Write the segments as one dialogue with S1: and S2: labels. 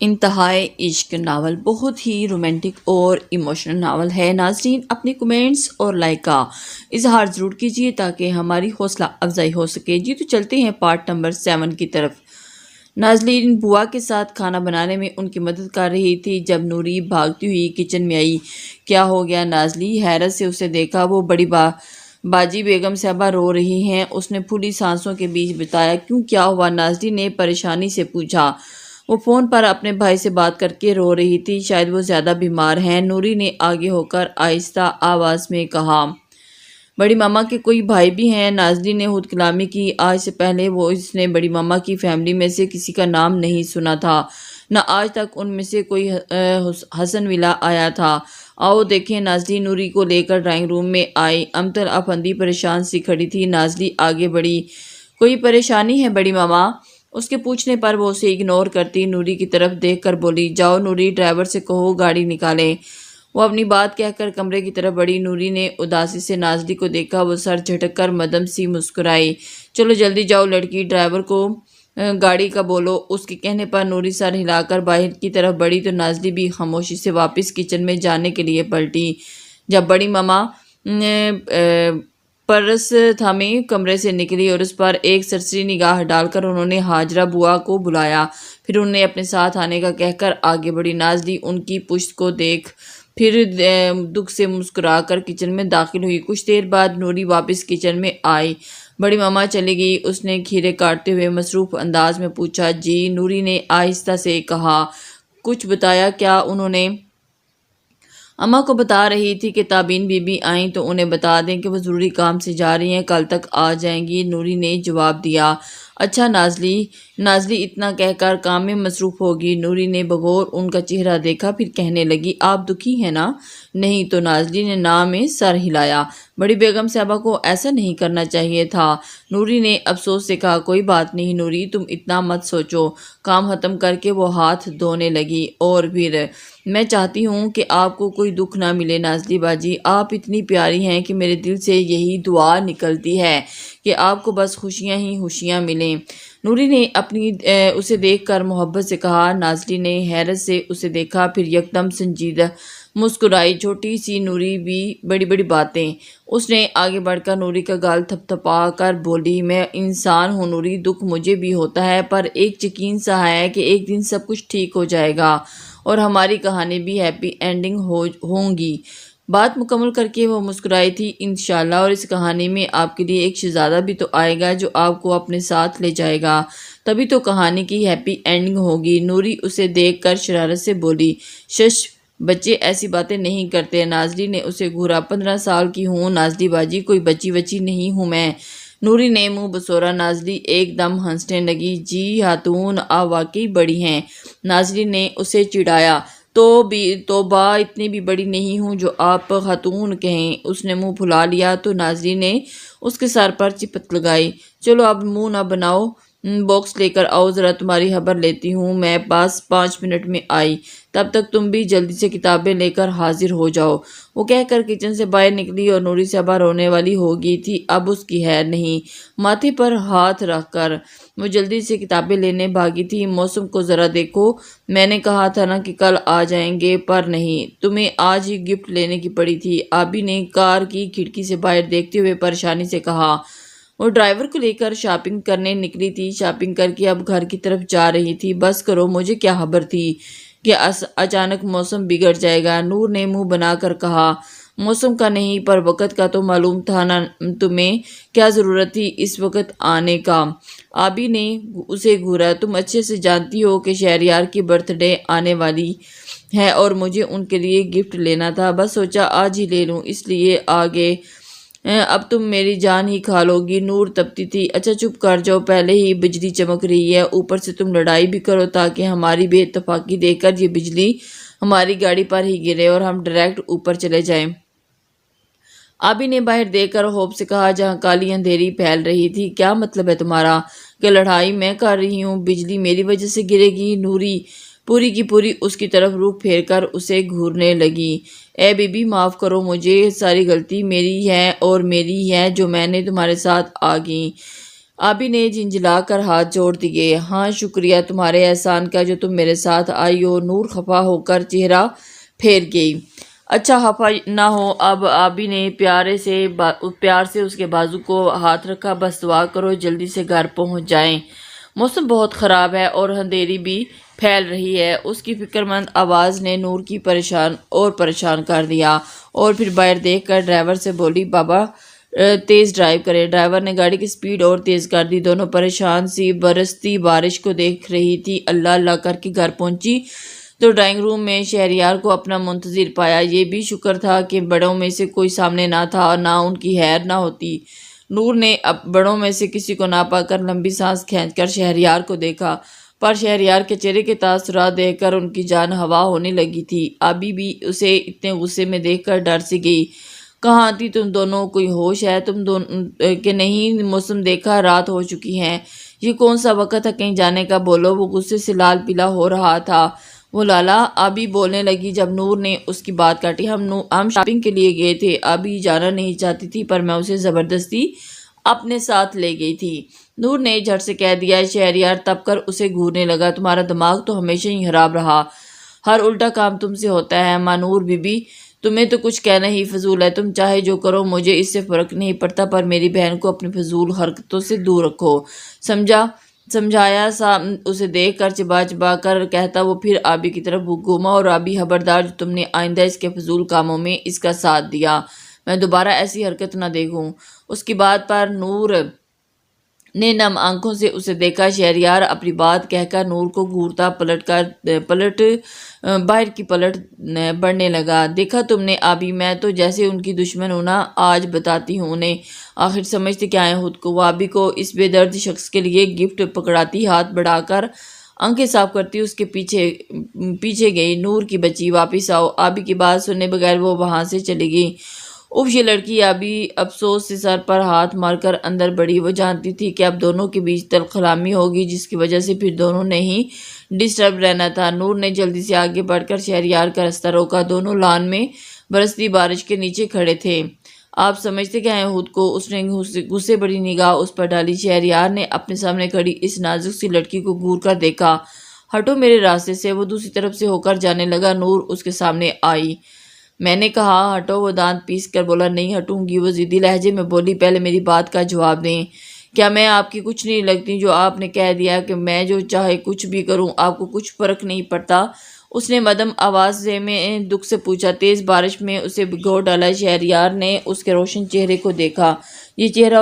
S1: انتہائی عشق ناول بہت ہی رومانٹک اور ایموشنل ناول ہے۔ ناظرین اپنے کمنٹس اور لائک کا اظہار ضرور کیجیے تاکہ ہماری حوصلہ افزائی ہو سکے۔ جی تو چلتے ہیں پارٹ نمبر 7 کی طرف۔ ناظرین بوا کے ساتھ کھانا بنانے میں ان کی مدد کر رہی تھی جب نوری بھاگتی ہوئی کچن میں آئی۔ کیا ہو گیا؟ نازلی حیرت سے اسے دیکھا۔ وہ بڑی باجی بیگم صاحبہ رو رہی ہیں، اس نے پھولی سانسوں کے بیچ بتایا۔ کیوں، کیا ہوا؟ نازلی نے پریشانی سے پوچھا۔ وہ فون پر اپنے بھائی سے بات کر کے رو رہی تھی، شاید وہ زیادہ بیمار ہیں، نوری نے آگے ہو کر آہستہ آواز میں کہا۔ بڑی ماما کے کوئی بھائی بھی ہیں؟ نازلی نے خود کلامی کی۔ آج سے پہلے اس نے بڑی ماما کی فیملی میں سے کسی کا نام نہیں سنا تھا، نہ آج تک ان میں سے کوئی حسن ولا آیا تھا۔ آؤ دیکھیں۔ نازلی نوری کو لے کر ڈرائنگ روم میں آئی۔ امطر افندی پریشان سی کھڑی تھی۔ نازلی آگے بڑھی۔ کوئی پریشانی ہے بڑی ماما؟ اس کے پوچھنے پر وہ اسے اگنور کرتی نوری کی طرف دیکھ کر بولی۔ جاؤ نوری، ڈرائیور سے کہو گاڑی نکالے۔ وہ اپنی بات کہہ کر کمرے کی طرف بڑھی۔ نوری نے اداسی سے نازلی کو دیکھا۔ وہ سر جھٹک کر مدھم سی مسکرائی۔ چلو جلدی جاؤ لڑکی، ڈرائیور کو گاڑی کا بولو۔ اس کے کہنے پر نوری سر ہلا کر باہر کی طرف بڑھی تو نازلی بھی خاموشی سے واپس کچن میں جانے کے لیے پلٹی۔ جب بڑی ماما پرس تھامے کمرے سے نکلی اور اس پر ایک سرسری نگاہ ڈال کر انہوں نے ہاجرہ بوا کو بلایا، پھر انہیں اپنے ساتھ آنے کا کہہ کر آگے بڑھی۔ نازلی ان کی پشت کو دیکھ پھر دکھ سے مسکرا کر کچن میں داخل ہوئی۔ کچھ دیر بعد نوری واپس کچن میں آئی۔ بڑی ماما چلی گئی۔ اس نے کھیرے کاٹتے ہوئے مصروف انداز میں پوچھا۔ جی، نوری نے آہستہ سے کہا۔ کچھ بتایا کیا انہوں نے؟ اماں کو بتا رہی تھی کہ تابین بی بی آئیں تو انہیں بتا دیں کہ وہ ضروری کام سے جا رہی ہیں، کل تک آ جائیں گی، نوری نے جواب دیا۔ اچھا نازلی اتنا کہہ کر کام میں مصروف ہوگی۔ نوری نے بغور ان کا چہرہ دیکھا، پھر کہنے لگی، آپ دکھی ہیں نا؟ نہیں تو نازلی نے نا میں سر ہلایا۔ بڑی بیگم صاحبہ کو ایسا نہیں کرنا چاہیے تھا، نوری نے افسوس سے کہا۔ کوئی بات نہیں نوری، تم اتنا مت سوچو۔ کام ختم کر کے وہ ہاتھ دھونے لگی۔ اور پھر میں چاہتی ہوں کہ آپ کو کوئی دکھ نہ ملے نازلی باجی، آپ اتنی پیاری ہیں کہ میرے دل سے یہی دعا نکلتی ہے کہ آپ کو بس خوشیاں ہی خوشیاں ملیں۔ نوری نے اسے دیکھ کر محبت سے کہا۔ نازلی نے حیرت سے اسے دیکھا، پھر یکدم سنجیدہ مسکرائی۔ چھوٹی سی نوری بھی بڑی بڑی باتیں۔ اس نے آگے بڑھ کر نوری کا گال تھپ تھپا کر بولی، میں انسان ہوں نوری، دکھ مجھے بھی ہوتا ہے، پر ایک یقین سا ہے کہ ایک دن سب کچھ ٹھیک ہو جائے گا اور ہماری کہانی بھی ہیپی اینڈنگ ہوں گی۔ بات مکمل کر کے وہ مسکرائی تھی۔ انشاءاللہ، اور اس کہانی میں آپ کے لیے ایک شہزادہ بھی تو آئے گا جو آپ کو اپنے ساتھ لے جائے گا، تبھی تو کہانی کی ہیپی اینڈنگ ہوگی۔ نوری اسے دیکھ کر شرارت سے بولی، شش، بچے ایسی باتیں نہیں کرتے۔ نازلی نے اسے گھورا۔ 15 سال کی ہوں نازلی باجی، کوئی بچی وچی نہیں ہوں میں۔ نوری نے منہ بسورا۔ نازلی ایک دم ہنسنے لگی۔ جی خاتون، آپ واقعی بڑی ہیں، نازلی نے اسے چڑھایا۔ توبہ، اتنی بھی بڑی نہیں ہوں جو آپ خاتون کہیں۔ اس نے منہ پھلا لیا تو نازلی نے اس کے سر پر چپت لگائی۔ چلو اب منہ نہ بناؤ، باکس لے کر آؤ، ذرا تمہاری خبر لیتی ہوں، میں بس 5 منٹ میں آئی، تب تک تم بھی جلدی سے کتابیں لے کر حاضر ہو جاؤ۔ وہ کہہ کر کچن سے باہر نکلی اور نوری صاحبہ رونے والی ہو گئی تھی۔ اب اس کی خیر نہیں۔ ماتھے پر ہاتھ رکھ کر وہ جلدی سے کتابیں لینے بھاگی تھی۔ موسم کو ذرا دیکھو، میں نے کہا تھا نا کہ کل آ جائیں گے، پر نہیں، تمہیں آج ہی گفٹ لینے کی پڑی تھی، آبی نے کار کی کھڑکی سے باہر دیکھتے ہوئے پریشانی سے کہا۔ وہ ڈرائیور کو لے کر شاپنگ کرنے نکلی تھی، شاپنگ کر کے اب گھر کی طرف جا رہی تھی۔ بس کرو، مجھے کیا خبر تھی کہ اچانک موسم بگڑ جائے گا، نور نے منہ بنا کر کہا۔ موسم کا نہیں، پر وقت کا تو معلوم تھا نا تمہیں، کیا ضرورت تھی اس وقت آنے کا؟ آبی نے اسے گھورا۔ تم اچھے سے جانتی ہو کہ شہریار کی برتھ ڈے آنے والی ہے اور مجھے ان کے لیے گفٹ لینا تھا، بس سوچا آج ہی لے لوں، اس لیے آگے اب تم میری جان ہی کھا لو گی۔ نور تپتی تھی۔ اچھا چپ کر جاؤ، پہلے ہی بجلی چمک رہی ہے، اوپر سے تم لڑائی بھی کرو تاکہ ہماری بے اتفاقی دیکھ کر یہ بجلی ہماری گاڑی پر ہی گرے اور ہم ڈائریکٹ اوپر چلے جائیں۔ آبی نے باہر دیکھ کر خوف سے کہا، جہاں کالی اندھیری پھیل رہی تھی۔ کیا مطلب ہے تمہارا؟ کہ لڑائی میں کر رہی ہوں، بجلی میری وجہ سے گرے گی؟ نوری پوری کی پوری اس کی طرف روح پھیر کر اسے گھورنے لگی۔ اے بی بی، معاف کرو مجھے، ساری غلطی میری ہے اور میری ہے جو میں نے تمہارے ساتھ آبی نے جھنجھلا کر ہاتھ جوڑ دیے۔ ہاں شکریہ تمہارے احسان کا جو تم میرے ساتھ آئی ہو۔ نور خفا ہو کر چہرہ پھیر گئی۔ اچھا خفا نہ ہو۔ اب آبی نے پیار سے اس کے بازو کو ہاتھ رکھا۔ بس دعا کرو جلدی سے گھر پہنچ جائیں۔ موسم بہت خراب ہے اور اندھیری بھی پھیل رہی ہے۔ اس کی فکر مند آواز نے نور کی پریشان کر دیا اور پھر باہر دیکھ کر ڈرائیور سے بولی بابا تیز ڈرائیو کرے۔ ڈرائیور نے گاڑی کی سپیڈ اور تیز کر دی۔ دونوں پریشان سی برستی بارش کو دیکھ رہی تھی۔ اللہ اللہ کر کے گھر پہنچی تو ڈرائنگ روم میں شہریار کو اپنا منتظر پایا۔ یہ بھی شکر تھا کہ بڑوں میں سے کوئی سامنے نہ تھا اور نہ ان کی خیر نہ ہوتی۔ نور نے بڑوں میں سے کسی کو نہ پا کر لمبی سانس کھینچ کر شہریار کو دیکھا، پر شہریار کے چہرے کے تاثرات دیکھ کر ان کی جان ہوا ہونے لگی تھی۔ آبی بھی اسے اتنے غصے میں دیکھ کر ڈر سی گئی۔ کہاں تھی تم دونوں؟ کوئی ہوش ہے تم دونوں کہ نہیں؟ موسم دیکھا رات ہو چکی ہے۔ یہ کون سا وقت ہے کہیں جانے کا؟ بولو۔ وہ غصے سے لال پیلا ہو رہا تھا۔ وہ لالا، آبی بولنے لگی جب نور نے اس کی بات کاٹی۔ ہم شاپنگ کے لیے گئے تھے۔ آبی جانا نہیں چاہتی تھی پر میں اسے زبردستی اپنے ساتھ لے گئی تھی۔ نور نے جھٹ سے کہہ دیا۔ شہریار تپ کر اسے گھورنے لگا۔ تمہارا دماغ تو ہمیشہ ہی خراب رہا، ہر الٹا کام تم سے ہوتا ہے۔ مانور بی بی تمہیں تو کچھ کہنا ہی فضول ہے۔ تم چاہے جو کرو مجھے اس سے فرق نہیں پڑتا، پر میری بہن کو اپنی فضول حرکتوں سے دور رکھو، سمجھایا سا اسے دیکھ کر چبا چبا کر کہتا وہ پھر آبی کی طرف گھوما اور آبی خبردار جو تم نے آئندہ اس کے فضول کاموں میں اس کا ساتھ دیا، میں دوبارہ ایسی حرکت نہ دیکھوں۔ اس کی بات پر نور نے نم آنکھوں سے اسے دیکھا۔ شہریار اپنی بات کہہ کر نور کو گھورتا باہر کی پلٹ بڑھنے لگا۔ دیکھا تم نے آبی، میں تو جیسے ان کی دشمن ہوں نا، آج بتاتی ہوں انہیں آخر سمجھتے کیا ہیں خود کو۔ وہ آبی کو اس بے درد شخص کے لیے گفٹ پکڑاتی، ہاتھ بڑھا کر آنکھیں صاف کرتی اس کے پیچھے گئی۔ نور کی بچی واپس آؤ۔ آبی کی بات سنے بغیر وہ وہاں سے چلی گئی۔ یہ لڑکی آبی افسوس سے سر پر ہاتھ مار کر اندر بڑھی۔ وہ جانتی تھی کہ اب دونوں کے بیچ تلخ کلامی ہوگی جس کی وجہ سے پھر دونوں نے ہی ڈسٹرب رہنا تھا۔ نور نے جلدی سے آگے بڑھ کر شہریار کا رستہ روکا۔ دونوں لان میں برستی بارش کے نیچے کھڑے تھے۔ آپ سمجھتے کیا ہیں خود کو؟ اس نے غصے بڑی نگاہ اس پر ڈالی۔ شہریار نے اپنے سامنے کھڑی اس نازک سی لڑکی کو گھور کر دیکھا۔ ہٹو میرے راستے سے۔ وہ دوسری طرف سے ہو کر جانے لگا۔ نور اس کے سامنے آئی۔ میں نے کہا ہٹو۔ وہ دانت پیس کر بولا نہیں ہٹوں گی۔ وہ ضدی لہجے میں بولی پہلے میری بات کا جواب دیں۔ کیا میں آپ کی کچھ نہیں لگتی جو آپ نے کہہ دیا کہ میں جو چاہے کچھ بھی کروں، آپ کو کچھ فرق نہیں پڑتا؟ اس نے مدھم آواز میں دکھ سے پوچھا۔ تیز بارش میں اسے بھگو ڈالا۔ شہریار نے اس کے روشن چہرے کو دیکھا۔ یہ چہرہ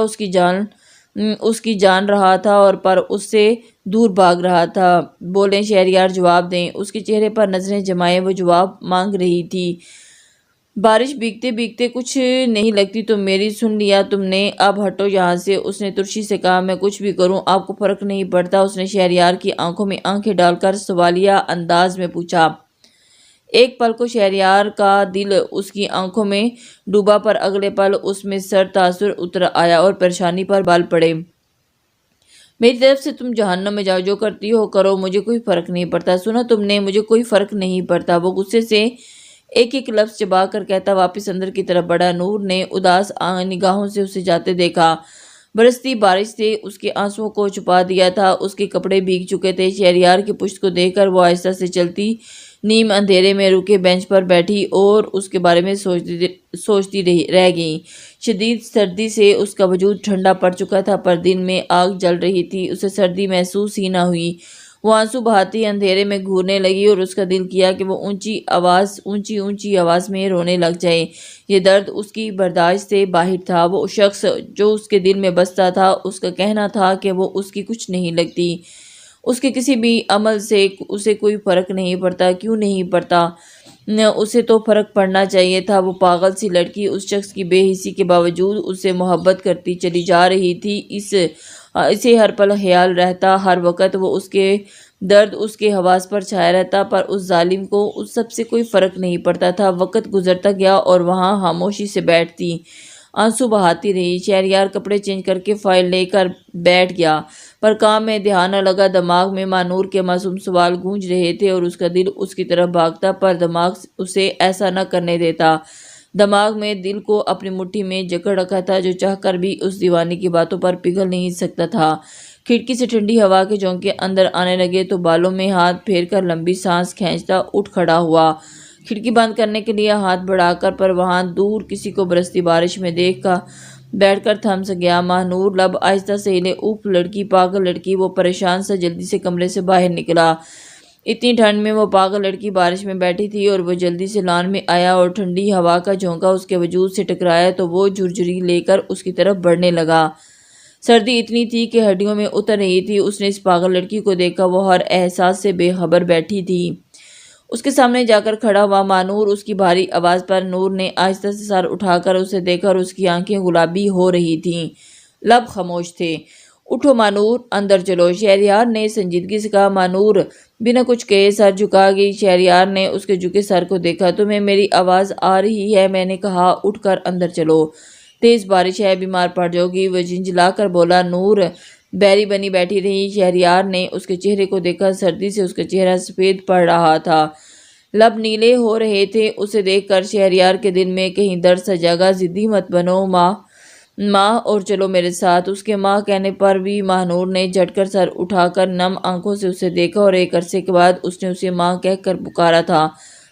S1: اس کی جان رہا تھا اور پر اس سے دور بھاگ رہا تھا۔ بولیں شہریار جواب دیں۔ اس کے چہرے پر نظریں جمائے وہ جواب مانگ رہی تھی۔ بارش بھیگتے بھیگتے کچھ نہیں لگتی تو میری سن لیا تم نے؟ اب ہٹو یہاں سے۔ اس نے ترشی سے کہا میں کچھ بھی کروں آپ کو فرق نہیں پڑتا؟ اس نے شہریار کی آنکھوں میں آنکھیں ڈال کر سوالیہ انداز میں پوچھا۔ ایک پل کو شہریار کا دل اس کی آنکھوں میں ڈوبا پر اگلے پل اس میں سر تاثر اتر آیا اور پریشانی پر بال پڑے۔ میری طرف سے تم جہنم میں جاؤ، جو کرتی ہو کرو، مجھے کوئی فرق نہیں پڑتا۔ سنا تم نے؟ مجھے کوئی فرق نہیں پڑتا۔ وہ غصے سے ایک ایک لفظ چبا کر کہتا واپس اندر کی طرف بڑھا۔ نور نے اداس نگاہوں سے اسے جاتے دیکھا۔ برستی بارش سے اس کے آنسوؤں کو چھپا دیا تھا۔ اس کے کپڑے بھیگ چکے تھے۔ شہریار کی پشت کو دیکھ کر وہ آہستہ سے چلتی نیم اندھیرے میں رکے بینچ پر بیٹھی اور اس کے بارے میں سوچتی رہ گئی۔ شدید سردی سے اس کا وجود ٹھنڈا پڑ چکا تھا پر دل میں آگ جل رہی تھی۔ اسے سردی محسوس ہی نہ ہوئی۔ وہ آنسو بہاتی اندھیرے میں گھورنے لگی اور اس کا دل کیا کہ وہ اونچی اونچی آواز میں رونے لگ جائے۔ یہ درد اس کی برداشت سے باہر تھا۔ وہ شخص جو اس کے دل میں بستا تھا، اس کا کہنا تھا کہ وہ اس کی کچھ نہیں لگتی۔ اس کے کسی بھی عمل سے اسے کوئی فرق نہیں پڑتا۔ کیوں نہیں پڑتا؟ اسے تو فرق پڑنا چاہیے تھا۔ وہ پاگل سی لڑکی اس شخص کی بے حسی کے باوجود اس سے محبت کرتی چلی جا رہی تھی۔ اسے ہر پل خیال رہتا، ہر وقت وہ اس کے درد اس کے حواس پر چھایا رہتا، پر اس ظالم کو اس سب سے کوئی فرق نہیں پڑتا تھا۔ وقت گزرتا گیا اور وہاں خاموشی سے بیٹھتی آنسو بہاتی رہی۔ شہریار کپڑے چینج کر کے فائل لے کر بیٹھ گیا، پر کام میں دھیان نہ لگا۔ دماغ میں مانور کے معصوم سوال گونج رہے تھے اور اس کا دل اس کی طرف بھاگتا، پر دماغ اسے ایسا نہ کرنے دیتا۔ دماغ میں دل کو اپنی مٹھی میں جکڑ رکھا تھا، جو چاہ کر بھی اس دیوانے کی باتوں پر پگھل نہیں سکتا تھا۔ کھڑکی سے ٹھنڈی ہوا کے جھونکے اندر آنے لگے تو بالوں میں ہاتھ پھیر کر لمبی سانس کھینچتا اٹھ کھڑا ہوا۔ کھڑکی بند کرنے کے لیے ہاتھ بڑھا کر پر وہاں دور کسی کو برستی بارش میں دیکھ کر بیٹھ کر تھم سا گیا۔ ماہنور لب آہستہ سے ہلے۔ اوف لڑکی، پاگل لڑکی! وہ پریشان سا جلدی سے کمرے سے باہر نکلا۔ اتنی ٹھنڈ میں وہ پاگل لڑکی بارش میں بیٹھی تھی اور وہ جلدی سے لان میں آیا اور ٹھنڈی ہوا کا جھونکا اس کے وجود سے ٹکرایا تو وہ جھرجھری لے کر اس کی طرف بڑھنے لگا۔ سردی اتنی تھی کہ ہڈیوں میں اتر رہی تھی۔ اس نے اس پاگل لڑکی کو دیکھا، وہ ہر احساس سے بے خبر بیٹھی تھی۔ اس کے سامنے جا کر کھڑا ہوا ماہنور، اس کی بھاری آواز پر نور نے آہستہ سے سر اٹھا کر اسے دیکھا اور اس کی آنکھیں گلابی ہو رہی تھیں، لب خاموش تھے۔ اٹھو ماہنور، اندر چلو، شہریار نے سنجیدگی سے کہا۔ ماہنور بنا کچھ کہے سر جھکا گئی۔ شہریار نے اس کے جھکے سر کو دیکھا۔ تمہیں میری آواز آ رہی ہے؟ میں نے کہا اٹھ کر اندر چلو، تیز بارش ہے، بیمار پڑ جاؤ گی، وہ جھنجھلا کر بولا۔ نور بیری بنی بیٹھی رہی۔ شہریار نے اس کے چہرے کو دیکھا، سردی سے اس کا چہرہ سفید پڑ رہا تھا، لب نیلے ہو رہے تھے۔ اسے دیکھ کر شہریار کے دل میں کہیں درد سا جاگا۔ ضدی مت بنو ماں اور چلو میرے ساتھ۔ اس کے ماں کہنے پر بھی ماہنور نے جھٹ کر سر اٹھا کر نم آنکھوں سے اسے دیکھا اور ایک عرصے کے بعد اس نے اسے ماں کہہ کر پکارا تھا۔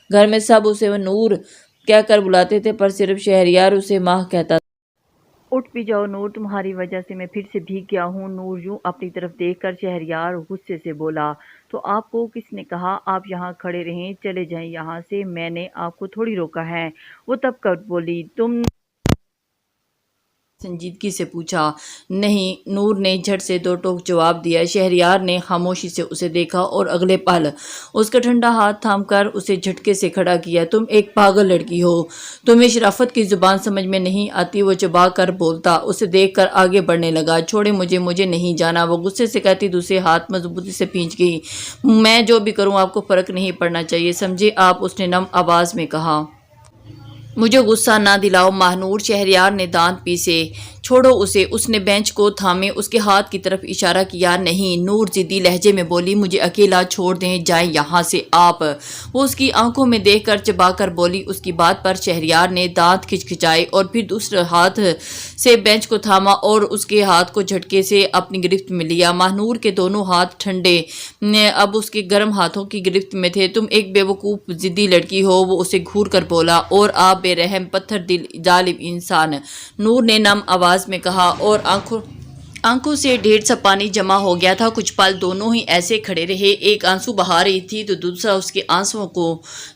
S1: گھر میں سب اسے نور کہہ کر بلاتے تھے پر صرف شہریار اسے ماں کہتا تھا۔
S2: اٹھ بھی جاؤ نور، تمہاری وجہ سے میں پھر سے بھیگ گیا ہوں۔ نور یوں اپنی طرف دیکھ کر شہریار غصے سے بولا۔ تو آپ کو کس نے کہا آپ یہاں کھڑے رہیں؟ چلے جائیں یہاں سے، میں نے آپ کو تھوڑی روکا ہے۔ وہ تب کر بولی۔ تم
S1: سنجیدگی سے پوچھا۔ نہیں، نور نے جھٹ سے دو ٹوک جواب دیا۔ شہریار نے خاموشی سے اسے دیکھا اور اگلے پل اس کا ٹھنڈا ہاتھ تھام کر اسے جھٹکے سے کھڑا کیا۔ تم ایک پاگل لڑکی ہو، تمہیں شرافت کی زبان سمجھ میں نہیں آتی، وہ چبا کر بولتا۔ اسے دیکھ کر آگے بڑھنے لگا۔ چھوڑے مجھے نہیں جانا، وہ غصے سے کہتی دوسرے ہاتھ مضبوطی سے کھینچ گئی۔ میں جو بھی کروں آپ کو فرق نہیں پڑنا چاہیے، سمجھے آپ؟ اس نے نم آواز میں کہا۔ مجھے غصہ نہ دلاؤ ماہنور، شہریار نے دانت پیسے۔ چھوڑو اسے، اس نے بینچ کو تھامے اس کے ہاتھ کی طرف اشارہ کیا۔ نہیں، نور ضدی لہجے میں بولی، مجھے اکیلا چھوڑ دیں، جائیں یہاں سے آپ۔ وہ اس کی آنکھوں میں دیکھ کر چبا کر بولی۔ اس کی بات پر شہریار نے دانت کھچکھچائے اور پھر دوسرے ہاتھ سے بینچ کو تھاما اور اس کے ہاتھ کو جھٹکے سے اپنی گرفت میں لیا۔ ماہنور کے دونوں ہاتھ ٹھنڈے اب اس کے گرم ہاتھوں کی گرفت میں تھے۔ تم ایک بے وقوف ضدی لڑکی ہو، وہ اسے گھور کر بولا، اور آپ بے رحم پتھر دل ظالم انسان، نور نے نم آواز میں کہا اور آنکھوں سے ڈھیر سا پانی جمع ہو گیا تھا۔ کچھ پل دونوں ہی ایسے کھڑے رہے، ایک آنسو بہا رہی تھی تو دوسرا اس کے آنسوؤں کو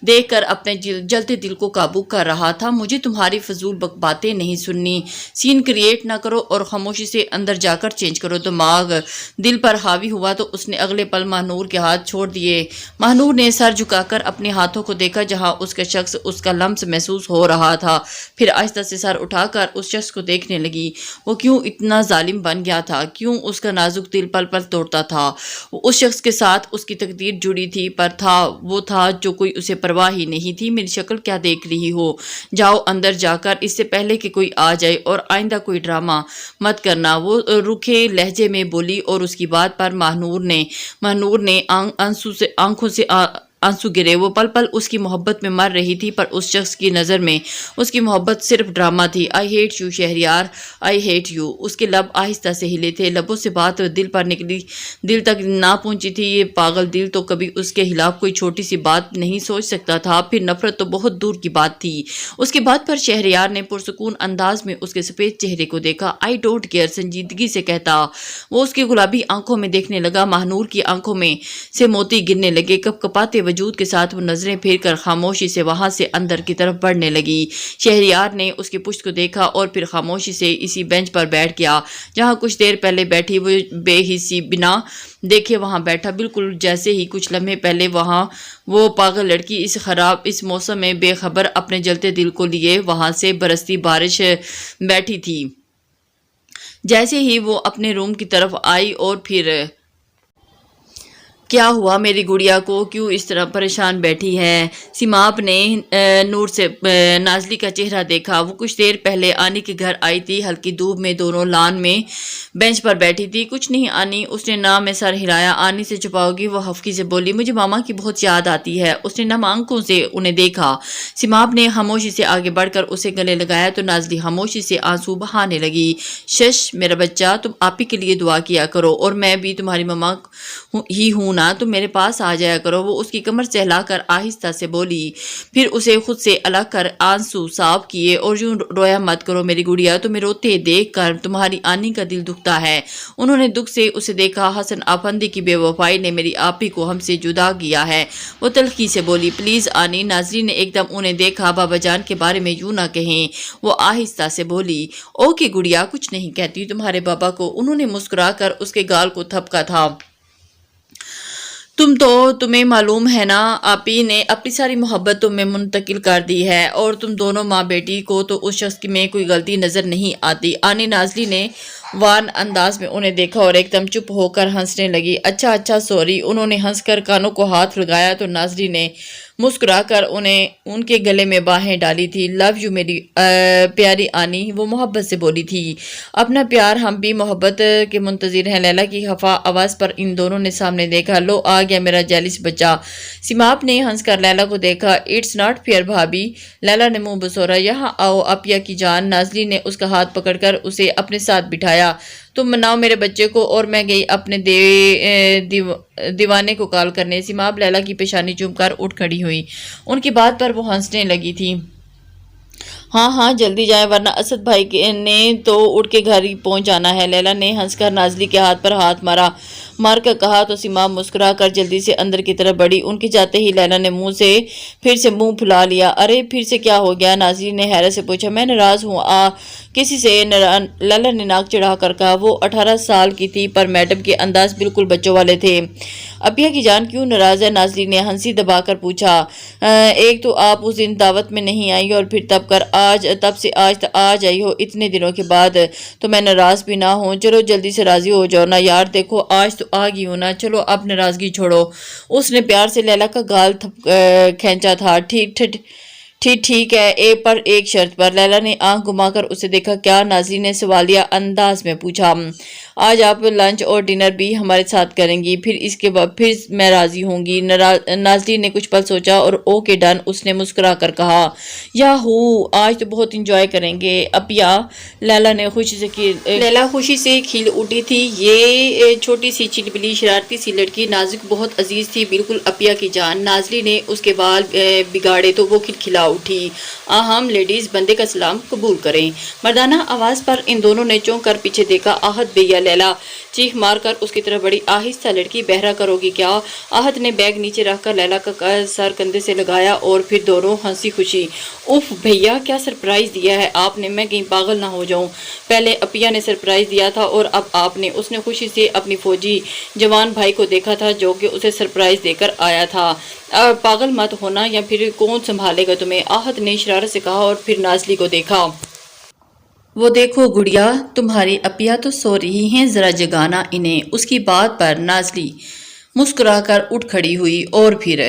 S1: دیکھ کر اپنے جلتے دل کو قابو کر رہا تھا۔ مجھے تمہاری فضول باتیں نہیں سننی، سین کریٹ نہ کرو اور خاموشی سے اندر جا کر چینج کرو۔ دماغ دل پر حاوی ہوا تو اس نے اگلے پل ماہنور کے ہاتھ چھوڑ دیے۔ ماہنور نے سر جھکا کر اپنے ہاتھوں کو دیکھا جہاں اس کا شخص اس کا لمس محسوس ہو رہا تھا، پھر آہستہ سے سر اٹھا کر اس شخص کو دیکھنے لگی۔ وہ کیوں اتنا ظالم بن گیا تھا؟ کیوں اس کا نازک دل پل پل توڑتا تھا؟ اس شخص کے ساتھ اس کی تقدیر جڑی تھی، پر وہ تھا جو کوئی اسے پرواہ ہی نہیں تھی۔ میری شکل کیا دیکھ رہی ہو؟ جاؤ اندر جا کر، اس سے پہلے کہ کوئی آ جائے، اور آئندہ کوئی ڈرامہ مت کرنا، وہ روکھے لہجے میں بولی۔ اور اس کی بات پر ماہنور نے آنکھوں سے آنسو گرے۔ وہ پل پل اس کی محبت میں مر رہی تھی، پر اس شخص کی نظر میں اس کی محبت صرف ڈرامہ تھی۔ I hate you Shahryar, I hate you. اس کے لب آہستہ سے ہلے تھے، لبوں سے بات دل پر نکلی، دل تک نہ پہنچی تھی۔ یہ پاگل دل تو کبھی اس کے خلاف کوئی چھوٹی سی بات نہیں سوچ سکتا تھا، پھر نفرت تو بہت دور کی بات تھی۔ اس کی بات پر شہریار نے پرسکون انداز میں اس کے سفید چہرے کو دیکھا۔ آئی ڈونٹ کیئر، سنجیدگی سے کہتا۔ وہ اس کی گلابی آنکھوں میں دیکھنے لگا۔ ماہنور کی آنکھوں میں سے موتی گرنے لگے۔ کپ کپاتے وجود کے ساتھ وہ نظریں پھیر کر خاموشی سے وہاں سے اندر کی طرف بڑھنے لگی۔ شہریار نے اس کی پشت کو دیکھا اور پھر خاموشی سے اسی بینچ پر بیٹھ گیا جہاں کچھ دیر پہلے بیٹھی وہ بے حسی بنا دیکھے وہاں بیٹھا، بالکل جیسے ہی کچھ لمحے پہلے وہاں وہ پاگل لڑکی اس موسم میں بے خبر اپنے جلتے دل کو لیے وہاں سے برستی بارش بیٹھی تھی۔ جیسے ہی وہ اپنے روم کی طرف آئی اور پھر کیا ہوا میری گڑیا کو، کیوں اس طرح پریشان بیٹھی ہے؟ سیماب نے نور سے نازلی کا چہرہ دیکھا۔ وہ کچھ دیر پہلے آنی کے گھر آئی تھی، ہلکی دھوپ میں دونوں لان میں بینچ پر بیٹھی تھی۔ کچھ نہیں آنی، اس نے نہ میں سر ہلایا۔ آنی سے چھپاؤ گی؟ وہ ہفکی سے بولی، مجھے ماما کی بہت یاد آتی ہے۔ اس نے نم آنکھوں سے انہیں دیکھا۔ سیماب نے خاموشی سے آگے بڑھ کر اسے گلے لگایا تو نازلی خاموشی سے آنسو بہانے لگی۔ شش میرا بچہ، تم آپی کے لیے دعا کیا کرو، اور میں بھی تمہاری ماما ہی ہوں نا، تم میرے پاس آ جایا کرو۔ وہ اس کی کمر سے ہلا کر آہستہ سے بولی، پھر اسے خود سے الگ کر آنسو صاف کیے، اور یوں رویا مت کرو میری گڑیا، تمہیں روتے دیکھ کر تمہاری آنی کا دل دکھتا ہے۔ انہوں نے دکھ سے اسے دیکھا۔ حسن افندی کی بے وفائی نے میری آپی کو ہم سے جدا کیا ہے۔ وہ تلخی سے بولی، پلیز آنی۔ ناظرین نے ایک دم انہیں دیکھا۔ بابا جان کے بارے میں یوں نہ کہیں۔ وہ آہستہ سے بولی، اوکے گڑیا، کچھ نہیں کہتی تمہارے بابا کو۔ انہوں نے مسکرا کر اس کے گال کو تھپکا تھا۔ تمہیں معلوم ہے نا، آپی نے اپنی ساری محبت تم میں منتقل کر دی ہے، اور تم دونوں ماں بیٹی کو تو اس شخص میں کوئی غلطی نظر نہیں آتی۔ آنی نازلی نے وارن انداز میں انہیں دیکھا اور ایک دم چپ ہو کر ہنسنے لگی۔ اچھا سوری۔ انہوں نے ہنس کر کانوں کو ہاتھ لگایا تو نازلی نے مسکرا کر ان کے گلے میں باہیں ڈالی تھی۔ لو یو میری پیاری آنی، وہ محبت سے بولی تھی۔ اپنا پیار، ہم بھی محبت کے منتظر ہیں۔ لیلا کی خفا آواز پر ان دونوں نے سامنے دیکھا۔ لو آ گیا میرا جیلس بچہ۔ سیماب نے ہنس کر لیلا کو دیکھا۔ اٹس ناٹ فیئر بھابی۔ لیلا نے منہ بسورا۔ یہاں آؤ اپیا کی جان۔ نازلی نے اس کا ہاتھ پکڑ کر اسے اپنے ساتھ بٹھایا۔ تم مناؤ میرے بچے کو، اور میں گئی اپنے دیوانے کو کال کرنے۔ سیماب لیلا کی پیشانی چوم کر اٹھ کھڑی ہوئی۔ ان کی بات پر وہ ہنسنے لگی تھی۔ ہاں جلدی جائیں، ورنہ اسد بھائی نے تو اٹھ کے گھر ہی پہنچ جانا ہے۔ لیلا نے ہنس کر نازلی کے ہاتھ پر ہاتھ مار کر کہا تو سیماب مسکرا کر جلدی سے اندر کی طرف بڑھی۔ ان کے جاتے ہی لیلا نے پھر سے منہ پھلا لیا۔ ارے پھر سے کیا ہو گیا؟ نازلی نے حیرت سے پوچھا۔ میں ناراض ہوں کسی سے، لیلا نے ناک چڑھا کر کہا۔ وہ 18 سال کی تھی، پر میڈم کے انداز بالکل بچوں والے تھے۔ اپیا کی جان کیوں ناراض ہے؟ نازلی نے ہنسی دبا کر پوچھا۔ ایک تو آپ اس دن دعوت میں نہیں آئی، اور پھر تب سے آج آ جائی ہو اتنے دنوں کے بعد، تو میں ناراض بھی نہ ہوں۔ چلو جلدی سے راضی ہو جاؤ نا یار، دیکھو آج تو آ گئی ہوں نا، چلو اب ناراضگی چھوڑو۔ اس نے پیار سے لیلا کا گال کھینچا تھا۔ ٹھیک ہے، پر ایک شرط پر۔ لیلا نے آنکھ گھما کر اسے دیکھا۔ کیا؟ نازلی نے سوالیہ انداز میں پوچھا۔ آج آپ لنچ اور ڈنر بھی ہمارے ساتھ کریں گی، پھر میں راضی ہوں گی۔ نازلی نے کچھ پل سوچا اور اوکے ڈن، اس نے مسکرا کر کہا۔ یاہو، آج تو بہت انجوائے کریں گے اپیا۔ لیلا خوشی سے کھل اٹھی تھی۔ یہ چھوٹی سی چلبلی شرارتی سی لڑکی نازک بہت عزیز تھی، بالکل اپیا کی جان۔ نازلی نے اس کے بال بگاڑے تو وہ کھلکھلا اٹھی۔ ہم لیڈیز بندے کا سلام قبول کریں۔ مردانہ آواز پر ان دونوں نے چونک کر پیچھے دیکھا۔ آہت بھیا! لیلا چیخ مار کر اس کی طرف بڑی۔ آہستہ لڑکی، بہرا کرو گی کیا؟ آہت نے بیگ نیچے رکھ کر لیلا کا سر کندھے سے لگایا، اور پھر دونوں ہنسی خوشی۔ اف بھیا، کیا سرپرائز دیا ہے آپ نے، میں کہیں پاگل نہ ہو جاؤں۔ پہلے اپیا نے سرپرائز دیا تھا اور اب آپ نے۔ اس نے خوشی سے اپنی فوجی جوان بھائی کو دیکھا تھا جو کہ اسے سرپرائز دے کر آیا تھا۔ پاگل مت ہونا، یا پھر کون سنبھالے گا تمہیں؟ آہت نے شرارت سے کہا، اور پھر نازلی کو دیکھا۔ وہ دیکھو گڑیا، تمہاری اپیا تو سو رہی ہیں، ذرا جگانا انہیں۔ اس کی بات پر نازلی مسکرا کر اٹھ کھڑی ہوئی۔ اور پھر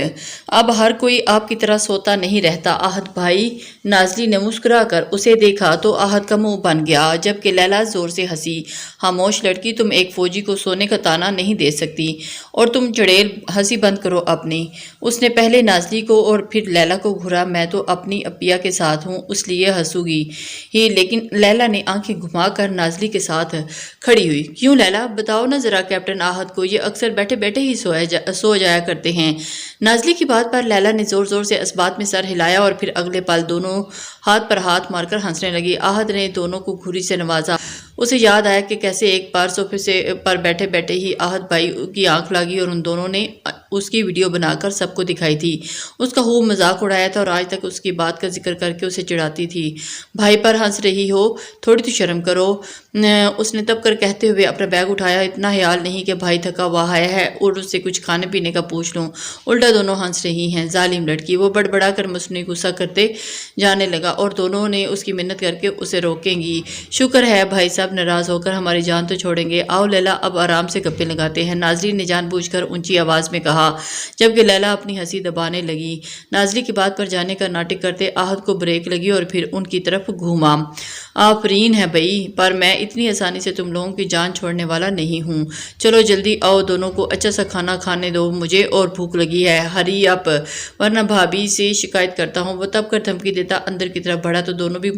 S1: اب ہر کوئی آپ کی طرح سوتا نہیں رہتا آہت بھائی۔ نازلی نے مسکرا کر اسے دیکھا تو آہت کا منہ بن گیا، جبکہ لیلا زور سے ہنسی۔ خاموش لڑکی، تم ایک فوجی کو سونے کا طعنہ نہیں دے سکتی، اور تم چڑیل، ہنسی بند کرو اپنی۔ اس نے پہلے نازلی کو اور پھر لیلا کو گھورا۔ میں تو اپنی اپیا کے ساتھ ہوں، اس لیے ہنسوں گی ہی، لیکن لیلا نے آنکھیں گھما کر نازلی کے ساتھ کھڑی ہوئی۔ کیوں لیلا؟ بتاؤ نا ذرا کیپٹن آہت کو، یہ اکثر بیٹھے بیٹھے ہی سو جایا کرتے ہیں۔ نازلی کی بات پر لیلا نے زور زور سے اسبات میں سر ہلایا، اور پھر اگلے پل دونوں ہاتھ پر ہاتھ مار کر ہنسنے لگی۔ آہت نے دونوں کو گھوری سے نوازا۔ اسے یاد آیا کہ کیسے ایک بار صوفے پر بیٹھے بیٹھے ہی آہت بھائی کی آنکھ لگی، اور ان دونوں نے اس کی ویڈیو بنا کر سب کو دکھائی تھی، اس کا خوب مذاق اڑایا تھا اور آج تک اس کی بات کا ذکر کر کے اسے چڑھاتی تھی۔ بھائی پر ہنس رہی ہو، تھوڑی تو شرم کرو، اس نے تب کر کہتے ہوئے اپنا بیگ اٹھایا۔ اتنا خیال نہیں کہ بھائی تھکا ہوا آیا ہے اور اس سے کچھ کھانے پینے کا پوچھ لوں، الٹا دونوں ہنس رہی ہیں، ظالم لڑکی۔ وہ بڑبڑا کر مصنوعی غصہ کرتے جانے لگا اور دونوں نے اس کی منت کر کے اسے روکیں گی۔ شکر ہے بھائی صاحب ناراض ہو کر ہماری جان تو چھوڑیں گے، آؤ لیلا اب آرام سے گپے لگاتے ہیں، نازلی نے جان بوجھ کر اونچی آواز میں کہا، جبکہ لیلا اپنی ہنسی دبانے لگی۔ نازلی کی بات پر جانے کا ناٹک کرتے آہد کو بریک لگی اور پھر ان کی طرف گھوما۔ آفرین ہے بھائی، پر میں اتنی آسانی سے تم لوگوں کی جان چھوڑنے والا نہیں ہوں، چلو جلدی آؤ، دونوں کو اچھا سا کھانا کھانے دو، مجھے اور بھوک لگی ہے، ہری اپ ورنہ بھابھی سے شکایت کرتا ہوں۔ وہ تب کر دھمکی دیتا اندر کی طرف بڑھا تو دونوں بھی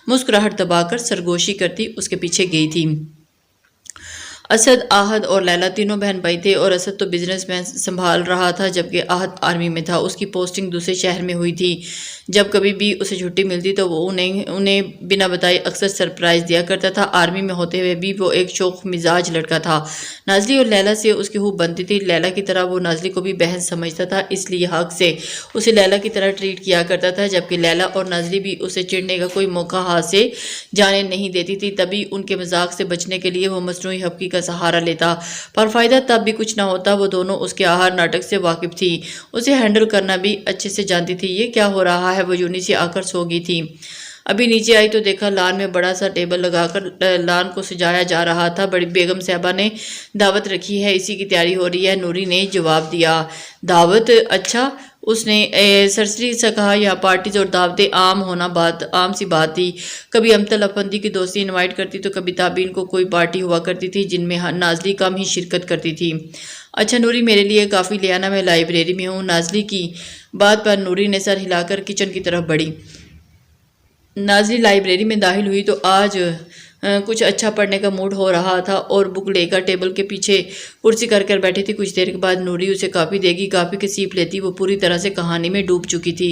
S1: مسکراہٹ دبا کر سرگوشی کرتی اس کے پیچھے گئی تھی۔ اسد، آہد اور لیلا تینوں بہن بھائی تھے اور اسد تو بزنس میں سنبھال رہا تھا جبکہ آہد آرمی میں تھا۔ اس کی پوسٹنگ دوسرے شہر میں ہوئی تھی۔ جب کبھی بھی اسے چھٹی ملتی تو وہ انہیں بنا بتائے اکثر سرپرائز دیا کرتا تھا۔ آرمی میں ہوتے ہوئے بھی وہ ایک شوخ مزاج لڑکا تھا۔ نازلی اور لیلا سے اس کی خوب بنتی تھی۔ لیلا کی طرح وہ نازلی کو بھی بہن سمجھتا تھا، اس لیے حق سے اسے لیلا کی طرح ٹریٹ کیا کرتا تھا، جبکہ لیلا اور نازلی بھی اسے چڑھنے کا کوئی موقع ہاتھ سے جانے نہیں دیتی تھی۔ تبھی ان کے مذاق سے بچنے کے لیے وہ مصنوعی حبکی کا سہارا لیتا، پر فائدہ تب بھی کچھ نہ ہوتا۔ وہ دونوں اس کے آہار ناٹک سے واقف تھی، اسے ہینڈل کرنا بھی اچھے سے جانتی تھی۔ یہ کیا ہو رہا ہے؟ وہ یونی سے آ کر سو گئی تھی، ابھی نیچے آئی تو دیکھا لان میں بڑا سا ٹیبل لگا کر لان کو سجایا جا رہا تھا۔ بڑی بیگم صاحبہ نے دعوت رکھی ہے، اسی کی تیاری ہو رہی ہے، نوری نے جواب دیا۔ دعوت؟ اچھا، اس نے سرسری سے کہا، یہاں پارٹیز اور دعوتیں عام سی بات تھی۔ کبھی امتل افندی کی دوستی انوائٹ کرتی تو کبھی تابین کو کوئی پارٹی ہوا کرتی تھی جن میں نازلی کم ہی شرکت کرتی تھی۔ اچھا نوری، میرے لیے کافی لے آنا، میں لائبریری میں ہوں۔ نازلی کی بات پر نوری نے سر ہلا کر کچن کی طرف بڑھی۔ نازلی لائبریری میں داخل ہوئی تو آج کچھ اچھا پڑھنے کا موڈ ہو رہا تھا اور بک لے کر ٹیبل کے پیچھے کرسی کر بیٹھی تھی۔ کچھ دیر کے بعد نوری اسے کافی دے گی، کافی کی سیپ لیتی وہ پوری طرح سے کہانی میں ڈوب چکی تھی۔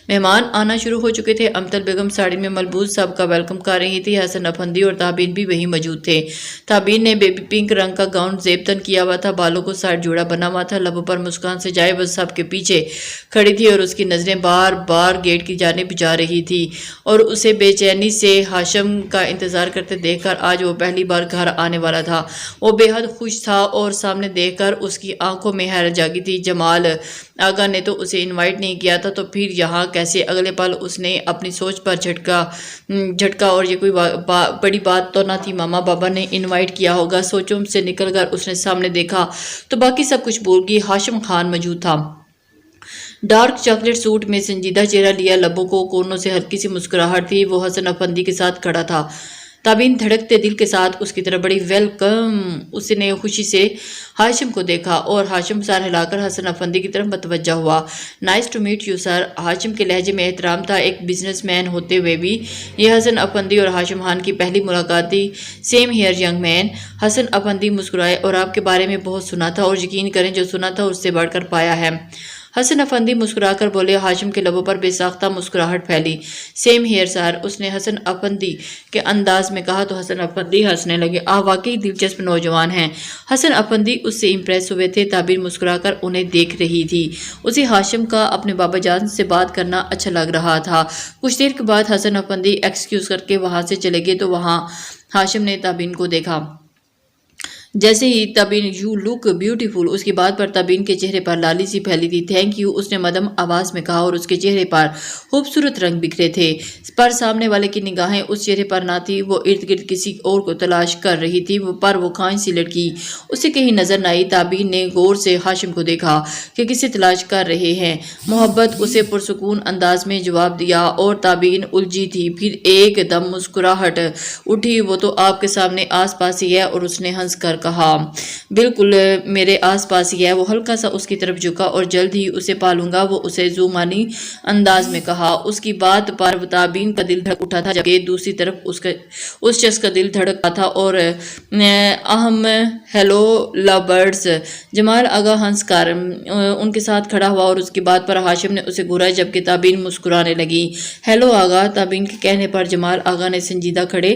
S1: مہمان آنا شروع ہو چکے تھے۔ امتل بیگم ساڑی میں ملبوس سب کا ویلکم کر رہی تھی۔ حسن افندی اور تابین بھی وہیں موجود تھے۔ تابین نے بیبی پنک رنگ کا گاؤن زیب تن کیا ہوا تھا، بالوں کو سائڈ جوڑا بنا ہوا تھا، لبوں پر مسکان سجائے وہ سب کے پیچھے کھڑی تھی اور اس کی نظریں بار بار گیٹ کی جانب جا رہی تھی اور اسے بے چینی سے ہاشم کا انتظار کرتے دیکھ کر آج وہ پہلی بار گھر آنے والا تھا۔ وہ بے حد خوش تھا اور سامنے دیکھ کر اس کی آنکھوں میں حیرت جاگی تھی۔ جمال آغا نے تو اسے انوائٹ نہیں کیا تھا تو پھر یہاں کیسے؟ اگلے پل اس نے اپنی سوچ پر جھٹکا اور یہ کوئی بڑی بات تو نہ تھی، ماما بابا نے انوائٹ کیا ہوگا۔ سوچوں سے نکل کر اس نے سامنے دیکھا تو باقی سب کچھ بھول گئی۔ ہاشم خان موجود تھا، ڈارک چاکلیٹ سوٹ میں، سنجیدہ چہرہ لیا، لبوں کو کونوں سے ہلکی سی مسکراہٹ تھی۔ وہ حسن افندی کے ساتھ کھڑا تھا۔ تابین دھڑکتے دل کے ساتھ اس کی طرف بڑی۔ ویلکم! اس نے خوشی سے ہاشم کو دیکھا اور ہاشم سر ہلا کر حسن افندی کی طرف متوجہ ہوا۔ Nice to meet you sir. Hashim کے لہجے میں احترام تھا، ایک بزنس مین ہوتے ہوئے بھی یہ حسن افندی اور ہاشم خان کی پہلی ملاقات تھی۔ Same here young man. Hassan Afandi مسکرائے، اور آپ کے بارے میں بہت سنا تھا اور یقین کریں جو سنا تھا اس سے بڑھ کر پایا ہے۔ حسن افندی مسکرا کر بولے۔ ہاشم کے لبوں پر بے ساختہ مسکراہٹ پھیلی۔ سیم ہیئر سر، اس نے حسن افندی کے انداز میں کہا تو حسن افندی ہنسنے لگے۔ واقعی دلچسپ نوجوان ہیں۔ حسن افندی اس سے امپریس ہوئے تھے۔ تابیر مسکرا کر انہیں دیکھ رہی تھی۔ اسے ہاشم کا اپنے بابا جان سے بات کرنا اچھا لگ رہا تھا۔ کچھ دیر کے بعد حسن افندی ایکسکیوز کر کے وہاں سے چلے گئے تو وہاں ہاشم نے تابین کو دیکھا۔ جیسے ہی تابین، یو لک بیوٹیفل، اس کی بات پر تابین کے چہرے پر لالی سی پھیلی تھی۔ تھینک یو، اس نے مدھم آواز میں کہا اور اس کے چہرے پر خوبصورت رنگ بکھرے تھے، پر سامنے والے کی نگاہیں اس چہرے پر نہ تھی۔ وہ ارد گرد کسی اور کو تلاش کر رہی تھی، پر وہ خائن سی لڑکی اسے کہیں نظر نہ آئی۔ تابین نے غور سے ہاشم کو دیکھا کہ کسے تلاش کر رہے ہیں۔ محبت، اسے پرسکون انداز میں جواب دیا اور تابین الجھی تھی۔ پھر ایک دم مسکراہٹ اٹھی۔ وہ تو آپ کے سامنے آس پاس ہی ہے، اور اس نے ہنس کر کہا، بالکل میرے آس پاس ہی ہے۔ وہ ہلکا سا اس کی طرف جھکا، اور جلد ہی اسے پالوں گا، وہ اسے زومانی انداز میں کہا۔ اس کی بات پر تابین کا دل دھڑک اٹھا تھا، جبکہ دوسری طرف اس شخص کا دل دھڑکا تھا اور اہم ہیلو لو برڈز۔ جمال آغا ہنس کر ان کے ساتھ کھڑا ہوا اور اس کی بات پر ہاشم نے اسے گھورا، جبکہ تابین مسکرانے لگی۔ ہیلو آغا۔ تابین کے کہنے پر جمال آغا نے سنجیدہ کھڑے